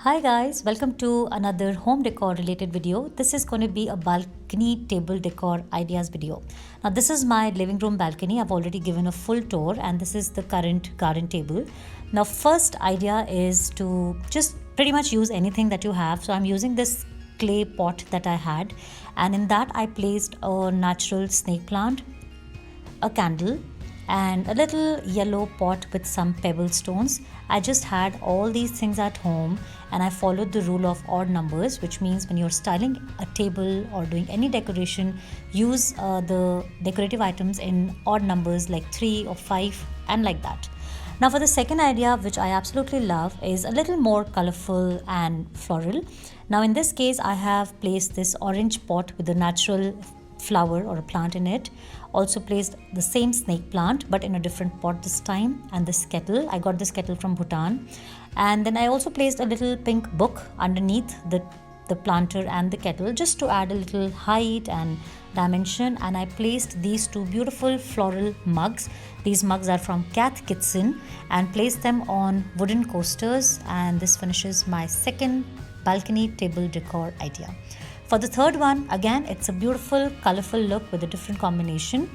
Hi guys, welcome to another home decor related video. This is going to be a balcony table decor ideas video. Now this is my living room balcony. I've already given a full tour and this is the current garden table. Now first idea is to just pretty much use anything that you have. So I'm using this clay pot that I had, and in that I placed a natural snake plant, a candle, and a little yellow pot with some pebble stones. I just had all these things at home and I followed the rule of odd numbers, which means when you're styling a table or doing any decoration, use the decorative items in odd numbers like 3 or 5 and like that. Now for the second idea, which I absolutely love, is a little more colorful and floral. Now in this case, I have placed this orange pot with a natural flower or a plant in it. Also placed the same snake plant but in a different pot this time, and this kettle. I got this kettle from Bhutan. And then I also placed a little pink book underneath the planter and the kettle, just to add a little height and dimension. And I placed these two beautiful floral mugs. These mugs are from Kath Kitson, and placed them on wooden coasters, and this finishes my second balcony table decor idea. For the third one, again, it's a beautiful, colorful look with a different combination.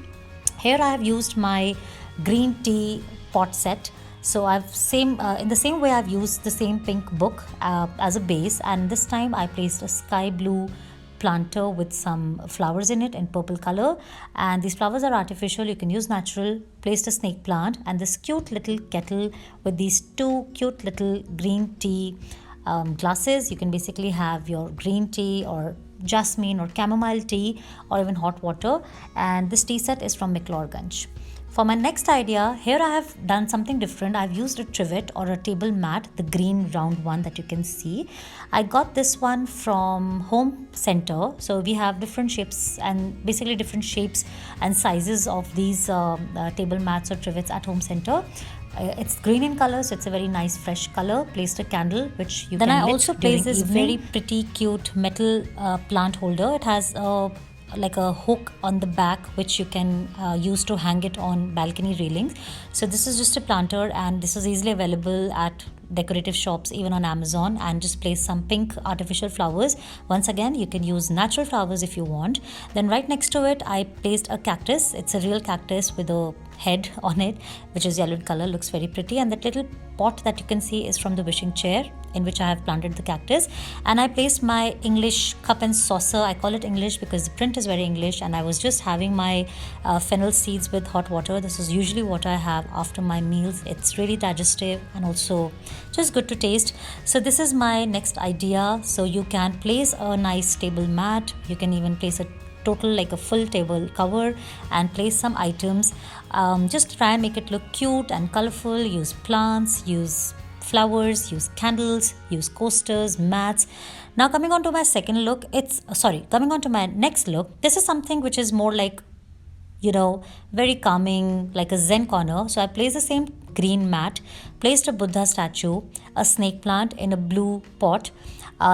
Here I have used my green tea pot set. So I've in the same way I've used the same pink book as a base, and this time I placed a sky blue planter with some flowers in it in purple color, and these flowers are artificial, you can use natural. Placed a snake plant and this cute little kettle with these two cute little green tea glasses. You can basically have your green tea or jasmine or chamomile tea or even hot water, and this tea set is from McLeodganj. For my next idea, here I have done something different. I've used a trivet or a table mat, the green round one that you can see. I got this one from Home Center. So we have different shapes and basically different shapes and sizes of these table mats or trivets at Home Center. It's green in color, so it's a very nice fresh color. Placed a candle which you then can lit. Then I also placed this very pretty cute metal plant holder. It has like a hook on the back which you can use to hang it on balcony railings. So this is just a planter, and this is easily available at decorative shops, even on Amazon. And just place some pink artificial flowers. Once again, you can use natural flowers if you want. Then right next to it I placed a cactus. It's a real cactus with a head on it, which is yellow in color, looks very pretty. And that little pot that you can see is from the wishing chair in which I have planted the cactus. And I placed my English cup and saucer. I call it English because the print is very English, and I was just having my fennel seeds with hot water. This is usually what I have after my meals. It's really digestive and also just good to taste. So this is my next idea. So you can place a nice table mat. You can even place a total like a full table cover and place some items. Just try and make it look cute and colorful. Use plants, use flowers, use candles, use coasters, mats. Now coming on to my next look, this is something which is more like, very calming, like a Zen corner. So I placed the same green mat, placed a Buddha statue, a snake plant in a blue pot.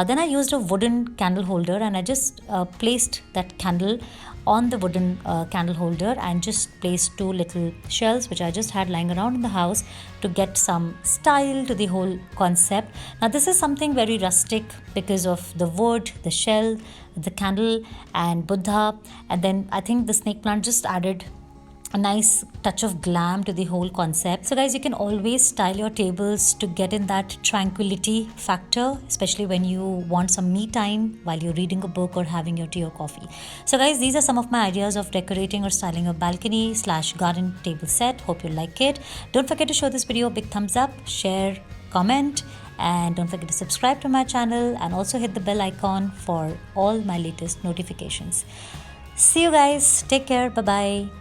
Then I used a wooden candle holder, and I just placed that candle on the wooden candle holder, and just placed two little shells which I just had lying around in the house to get some style to the whole concept. Now this is something very rustic because of the wood, the shell, the candle and Buddha, and then I think the snake plant just added a nice touch of glam to the whole concept. So guys, you can always style your tables to get in that tranquility factor, especially when you want some me time while you're reading a book or having your tea or coffee. So guys, these are some of my ideas of decorating or styling a balcony / garden table set. Hope you like it. Don't forget to show this video a big thumbs up, share, comment, and don't forget to subscribe to my channel, and also hit the bell icon for all my latest notifications. See you guys. Take care. Bye bye.